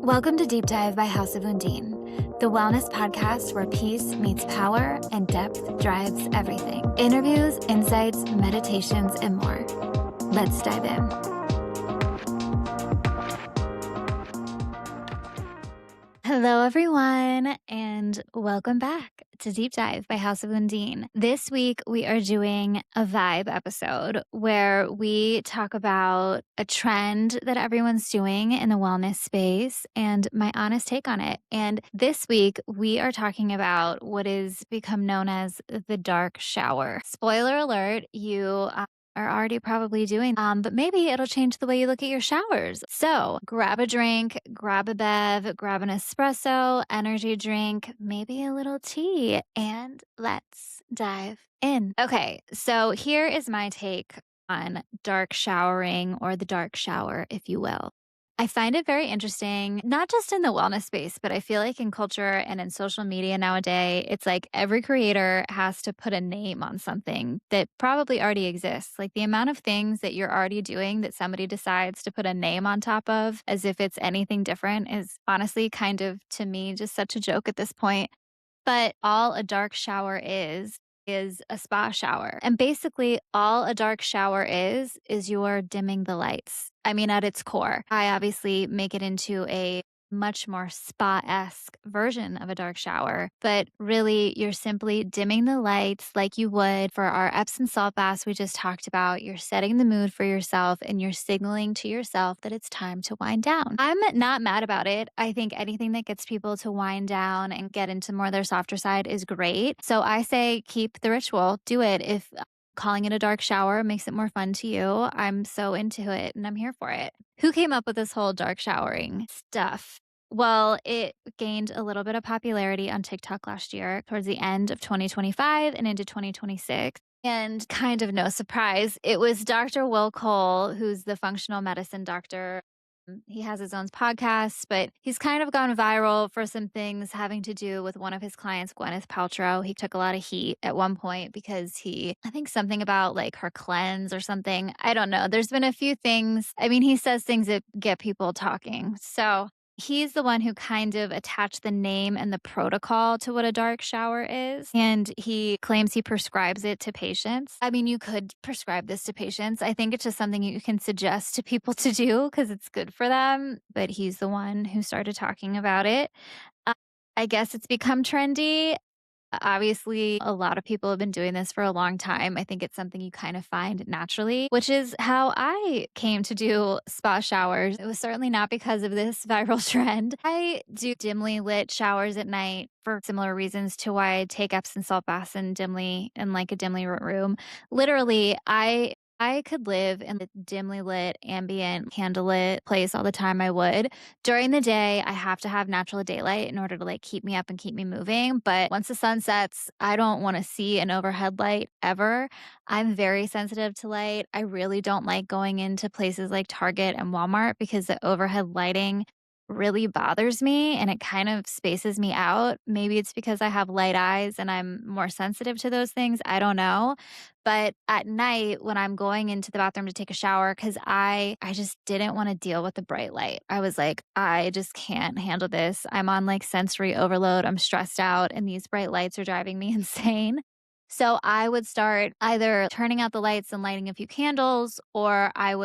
Welcome to Deep Dive by House of Undine, the wellness podcast where peace meets power and depth drives everything. Interviews, insights, meditations, and more. Let's dive in. Hello, everyone, and welcome back to Deep Dive by House of Undine. This week, we are doing a vibe episode where we talk about a trend that everyone's doing in the wellness space and my honest take on it. And this week, we are talking about what is become known as the dark shower. Spoiler alert, you are already probably doing, but maybe it'll change the way you look at your showers. So grab a drink, grab a bev, grab an espresso, energy drink, maybe a little tea, and let's dive in. Okay, so here is my take on dark showering, or the dark shower, if you will. I find it very interesting, not just in the wellness space, but I feel like in culture and in social media nowadays, it's like every creator has to put a name on something that probably already exists. Like the amount of things that you're already doing that somebody decides to put a name on top of as if it's anything different is honestly kind of, to me, just such a joke at this point. But all a dark shower is a spa shower. And basically all a dark shower is you're dimming the lights. I mean, at its core, I obviously make it into a much more spa-esque version of a dark shower, but really you're simply dimming the lights like you would for our Epsom salt baths we just talked about. You're setting the mood for yourself and you're signaling to yourself that it's time to wind down. I'm not mad about it. I think anything that gets people to wind down and get into more of their softer side is great. So I say keep the ritual, do it. If calling it a dark shower makes it more fun to you, I'm so into it and I'm here for it. Who came up with this whole dark showering stuff? Well, it gained a little bit of popularity on TikTok last year towards the end of 2025 and into 2026. And kind of no surprise, it was Dr. Will Cole, who's the functional medicine doctor. He has his own podcast, but he's kind of gone viral for some things having to do with one of his clients, Gwyneth Paltrow. He took a lot of heat at one point because I think something about like her cleanse or something. I don't know. There's been a few things. I mean, he says things that get people talking. So he's the one who kind of attached the name and the protocol to what a dark shower is. And he claims he prescribes it to patients. I mean, you could prescribe this to patients. I think it's just something you can suggest to people to do because it's good for them. But he's the one who started talking about it. Uh, I guess it's become trendy. Obviously, a lot of people have been doing this for a long time. I think it's something you kind of find naturally, which is how I came to do spa showers. It was certainly not because of this viral trend. I do dimly lit showers at night for similar reasons to why I take Epsom salt baths in like a dimly lit room. Literally, I could live in a dimly lit, ambient, candlelit place all the time. I would. During the day, I have to have natural daylight in order to like keep me up and keep me moving. But once the sun sets, I don't want to see an overhead light ever. I'm very sensitive to light. I really don't like going into places like Target and Walmart because the overhead lighting really bothers me and it kind of spaces me out. Maybe it's because I have light eyes and I'm more sensitive to those things. I don't know. But at night when I'm going into the bathroom to take a shower, because I just didn't want to deal with the bright light. I was like, I just can't handle this. I'm on like sensory overload. I'm stressed out and these bright lights are driving me insane. So I would start either turning out the lights and lighting a few candles, or I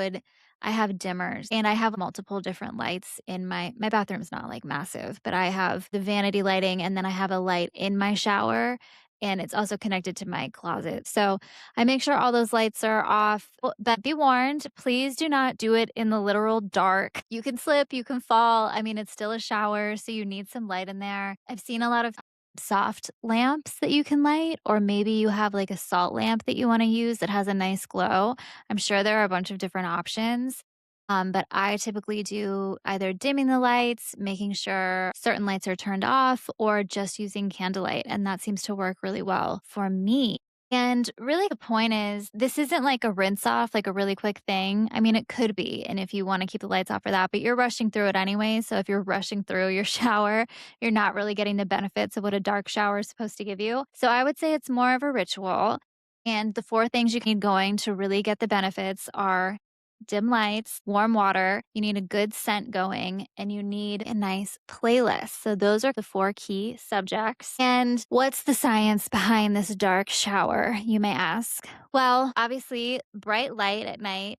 have dimmers and I have multiple different lights in my bathroom's not like massive, but I have the vanity lighting and then I have a light in my shower and it's also connected to my closet. So I make sure all those lights are off. But be warned, please do not do it in the literal dark. You can slip, you can fall. I mean, it's still a shower, so you need some light in there. I've seen a lot of soft lamps that you can light, or maybe you have like a salt lamp that you want to use that has a nice glow. I'm sure there are a bunch of different options. But I typically do either dimming the lights, making sure certain lights are turned off, or just using candlelight. And that seems to work really well for me. And really, the point is, this isn't like a rinse off, like a really quick thing. I mean, it could be. And if you want to keep the lights off for that, but you're rushing through it anyway. So if you're rushing through your shower, you're not really getting the benefits of what a dark shower is supposed to give you. So I would say it's more of a ritual. And the four things you need going to really get the benefits are dim lights, warm water, you need a good scent going, and you need a nice playlist. So, those are the four key subjects. And what's the science behind this dark shower, you may ask? Well, obviously, bright light at night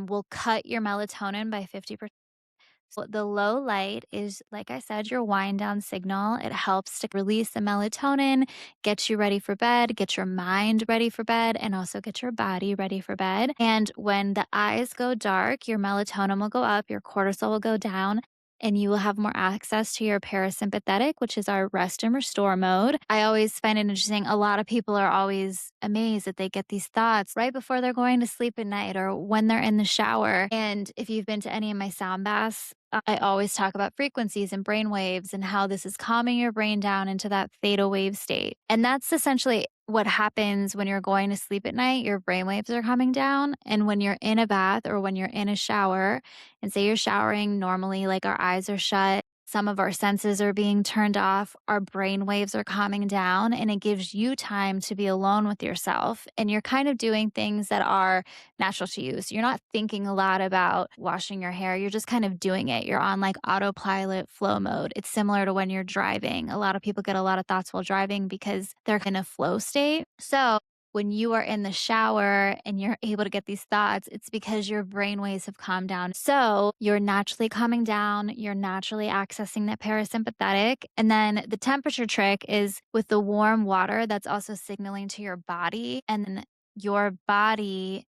will cut your melatonin by 50%. So the low light is, like I said, your wind down signal. It helps to release the melatonin, get you ready for bed, get your mind ready for bed, and also get your body ready for bed. And when the eyes go dark, your melatonin will go up, your cortisol will go down. And you will have more access to your parasympathetic, which is our rest and restore mode. I always find it interesting. A lot of people are always amazed that they get these thoughts right before they're going to sleep at night or when they're in the shower. And if you've been to any of my sound baths, I always talk about frequencies and brain waves and how this is calming your brain down into that theta wave state. And that's essentially what happens when you're going to sleep at night. Your brain waves are coming down. And when you're in a bath or when you're in a shower, and say you're showering normally, like our eyes are shut, some of our senses are being turned off, our brain waves are calming down, and it gives you time to be alone with yourself. And you're kind of doing things that are natural to you. So you're not thinking a lot about washing your hair. You're just kind of doing it. You're on like autopilot flow mode. It's similar to when you're driving. A lot of people get a lot of thoughts while driving because they're in a flow state. So when you are in the shower and you're able to get these thoughts, it's because your brain waves have calmed down. So you're naturally calming down, you're naturally accessing that parasympathetic. And then the temperature trick is with the warm water, that's also signaling to your body. And then your body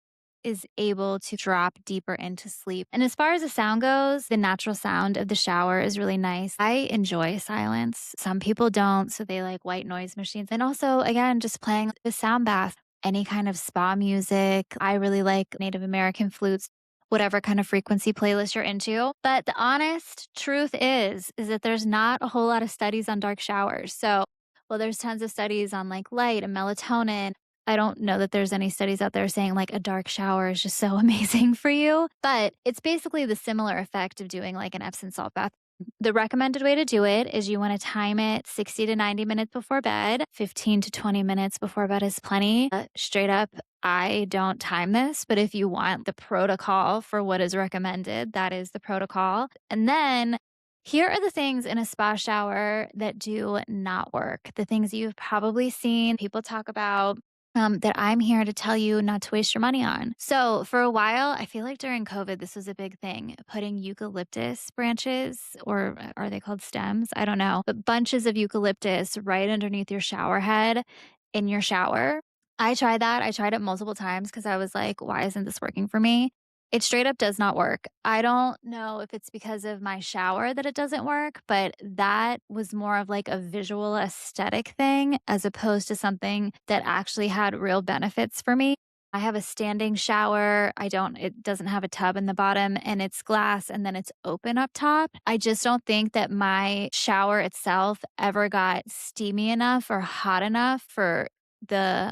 is able to drop deeper into sleep. And as far as the sound goes, the natural sound of the shower is really nice. I enjoy silence. Some people don't, so they like white noise machines. And also, again, just playing the sound bath, any kind of spa music. I really like Native American flutes, whatever kind of frequency playlist you're into. But the honest truth is that there's not a whole lot of studies on dark showers. So, well, there's tons of studies on like light and melatonin. I don't know that there's any studies out there saying like a dark shower is just so amazing for you, but it's basically the similar effect of doing like an Epsom salt bath. The recommended way to do it is you want to time it 60 to 90 minutes before bed. 15 to 20 minutes before bed is plenty. Straight up, I don't time this, but if you want the protocol for what is recommended, that is the protocol. And then here are the things in a spa shower that do not work. The things you've probably seen people talk about that I'm here to tell you not to waste your money on. So, for a while, I feel like during COVID, this was a big thing putting eucalyptus branches, or are they called stems? I don't know, but bunches of eucalyptus right underneath your shower head in your shower. I tried that. I tried it multiple times because I was like, why isn't this working for me? It straight up does not work. I don't know if it's because of my shower that it doesn't work, but that was more of like a visual aesthetic thing as opposed to something that actually had real benefits for me. I have a standing shower. It doesn't have a tub in the bottom and it's glass and then it's open up top. I just don't think that my shower itself ever got steamy enough or hot enough for the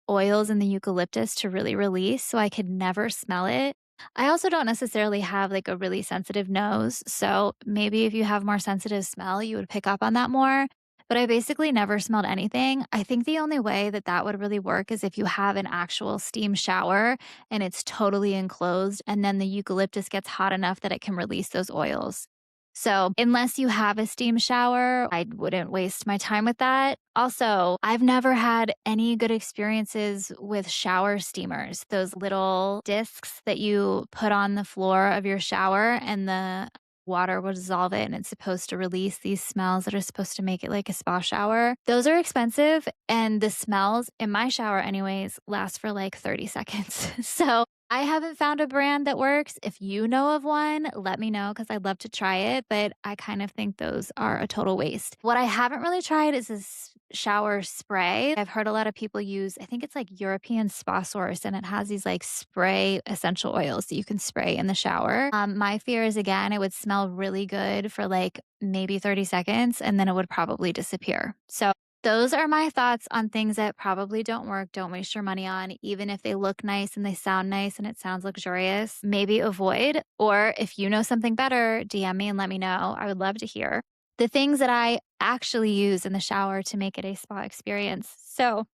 oils in the eucalyptus to really release. So I could never smell it. I also don't necessarily have like a really sensitive nose. So maybe if you have more sensitive smell, you would pick up on that more. But I basically never smelled anything. I think the only way that that would really work is if you have an actual steam shower and it's totally enclosed, and then the eucalyptus gets hot enough that it can release those oils. So, unless you have a steam shower, I wouldn't waste my time with that. Also, I've never had any good experiences with shower steamers, those little discs that you put on the floor of your shower and the water will dissolve it and it's supposed to release these smells that are supposed to make it like a spa shower. Those are expensive and the smells in my shower anyways last for like 30 seconds. So, I haven't found a brand that works. If you know of one, let me know because I'd love to try it, but I kind of think those are a total waste. What I haven't really tried is this shower spray. I've heard a lot of people use, I think it's like European Spa Source, and it has these like spray essential oils that you can spray in the shower. My fear is again, it would smell really good for like maybe 30 seconds and then it would probably disappear. So those are my thoughts on things that probably don't work. Don't waste your money on, even if they look nice and they sound nice and it sounds luxurious. Maybe avoid, or if you know something better, DM me and let me know. I would love to hear the things that I actually use in the shower to make it a spa experience. So,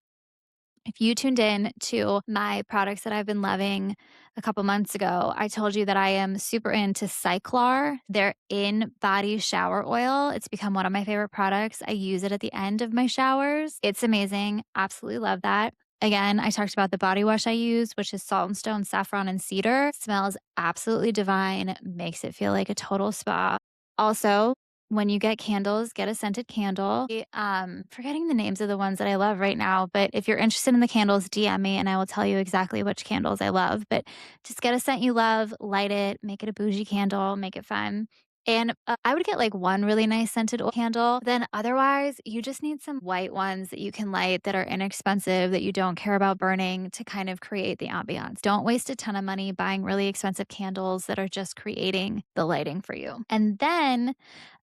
If you tuned in to my products that I've been loving a couple months ago, I told you that I am super into Cyclar, their in-body shower oil. It's become one of my favorite products. I use it at the end of my showers. It's amazing. Absolutely love that. Again, I talked about the body wash I use, which is Salt and Stone, Saffron, and Cedar. Smells absolutely divine, makes it feel like a total spa. Also, when you get candles, get a scented candle. Forgetting the names of the ones that I love right now, but if you're interested in the candles, DM me and I will tell you exactly which candles I love. But just get a scent you love, light it, make it a bougie candle, make it fun. And I would get like one really nice scented candle. Then otherwise, you just need some white ones that you can light that are inexpensive, that you don't care about burning to kind of create the ambiance. Don't waste a ton of money buying really expensive candles that are just creating the lighting for you. And then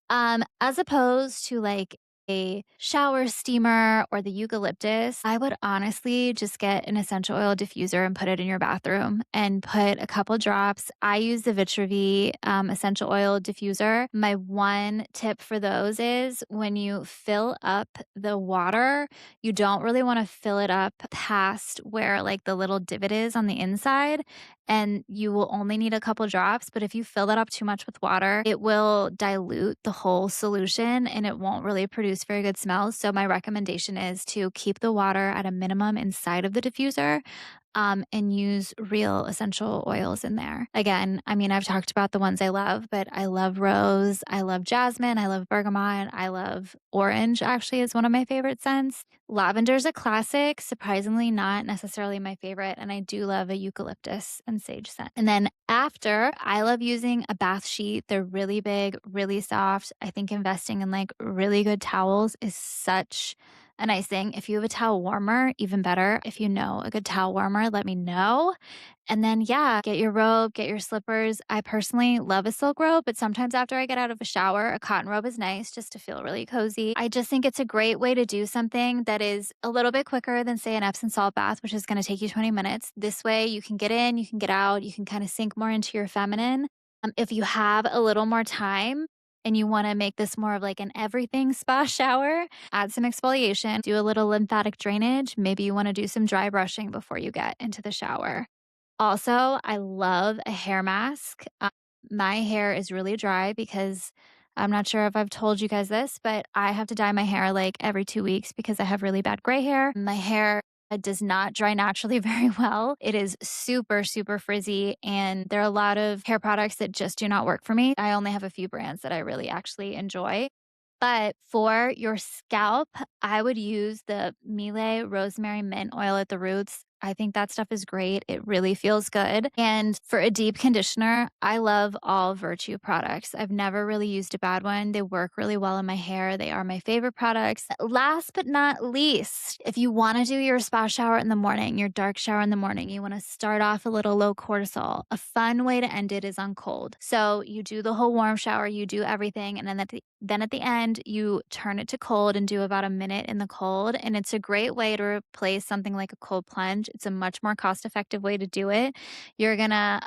as opposed to like a shower steamer or the eucalyptus, I would honestly just get an essential oil diffuser and put it in your bathroom and put a couple drops. I use the Vitravi essential oil diffuser. My one tip for those is when you fill up the water, you don't really want to fill it up past where like the little divot is on the inside, and you will only need a couple drops. But if you fill that up too much with water, it will dilute the whole solution and it won't really produce very good smells. So my recommendation is to keep the water at a minimum inside of the diffuser. And use real essential oils in there. Again, I mean, I've talked about the ones I love, but I love rose, I love jasmine, I love bergamot, I love orange, actually, is one of my favorite scents. Lavender's a classic, surprisingly not necessarily my favorite, and I do love a eucalyptus and sage scent. And then after, I love using a bath sheet. They're really big, really soft. I think investing in like really good towels is such a nice thing. If you have a towel warmer, even better. If you know a good towel warmer, let me know. And then, yeah, get your robe, get your slippers. I personally love a silk robe, but sometimes after I get out of a shower, a cotton robe is nice just to feel really cozy. I just think it's a great way to do something that is a little bit quicker than, say, an Epsom salt bath, which is going to take you 20 minutes. This way, you can get in, you can get out, you can kind of sink more into your feminine. If you have a little more time, and you want to make this more of like an everything spa shower, add some exfoliation, do a little lymphatic drainage. Maybe you want to do some dry brushing before you get into the shower. Also, I love a hair mask. My hair is really dry because I'm not sure if I've told you guys this, but I have to dye my hair like every 2 weeks because I have really bad gray hair. My hair does not dry naturally very well. It is super, super frizzy, and there are a lot of hair products that just do not work for me. I only have a few brands that I really actually enjoy. But for your scalp, I would use the Miele Rosemary Mint Oil at the roots. I think that stuff is great. It really feels good. And for a deep conditioner, I love all Virtue products. I've never really used a bad one. They work really well in my hair. They are my favorite products. Last but not least, if you want to do your spa shower in the morning, your dark shower in the morning, you want to start off a little low cortisol. A fun way to end it is on cold. So you do the whole warm shower, you do everything, and then at the end, you turn it to cold and do about a minute in the cold. And it's a great way to replace something like a cold plunge. It's a much more cost-effective way to do it. You're gonna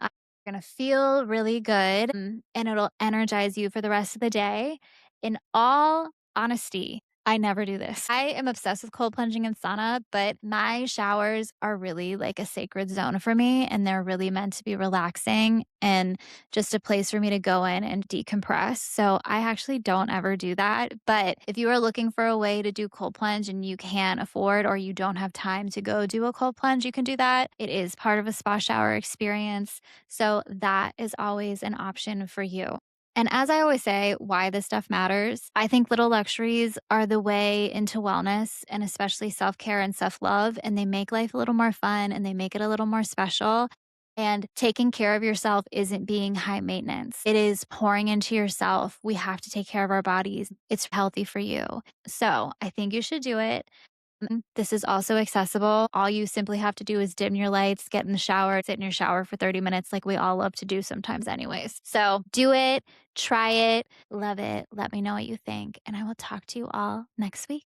feel really good, and it'll energize you for the rest of the day. In all honesty, I never do this. I am obsessed with cold plunging and sauna, but my showers are really like a sacred zone for me, and they're really meant to be relaxing and just a place for me to go in and decompress. So I actually don't ever do that. But if you are looking for a way to do cold plunge and you can't afford or you don't have time to go do a cold plunge, you can do that. It is part of a spa shower experience. So that is always an option for you. And as I always say, why this stuff matters, I think little luxuries are the way into wellness and especially self-care and self-love. And they make life a little more fun and they make it a little more special. And taking care of yourself isn't being high maintenance. It is pouring into yourself. We have to take care of our bodies. It's healthy for you. So I think you should do it. This is also accessible. All you simply have to do is dim your lights, get in the shower, sit in your shower for 30 minutes like we all love to do sometimes anyways. So do it, try it, love it. Let me know what you think, and I will talk to you all next week.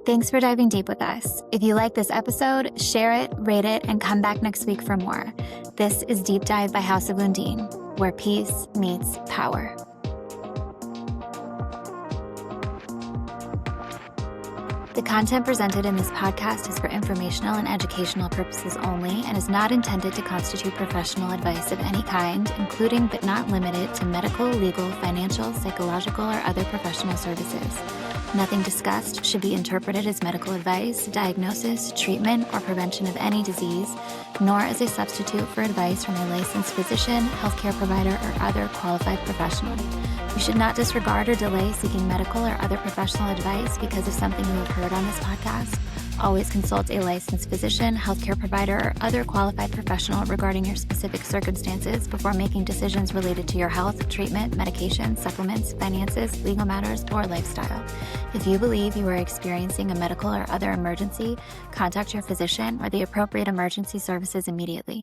Thanks for diving deep with us. If you like this episode, share it, rate it, and come back next week for more. This is Deep Dive by House of Undine, where peace meets power. The content presented in this podcast is for informational and educational purposes only and is not intended to constitute professional advice of any kind, including but not limited to medical, legal, financial, psychological, or other professional services. Nothing discussed should be interpreted as medical advice, diagnosis, treatment, or prevention of any disease, nor as a substitute for advice from a licensed physician, healthcare provider, or other qualified professional. You should not disregard or delay seeking medical or other professional advice because of something you have heard on this podcast. Always consult a licensed physician, healthcare provider, or other qualified professional regarding your specific circumstances before making decisions related to your health, treatment, medication, supplements, finances, legal matters, or lifestyle. If you believe you are experiencing a medical or other emergency, contact your physician or the appropriate emergency services immediately.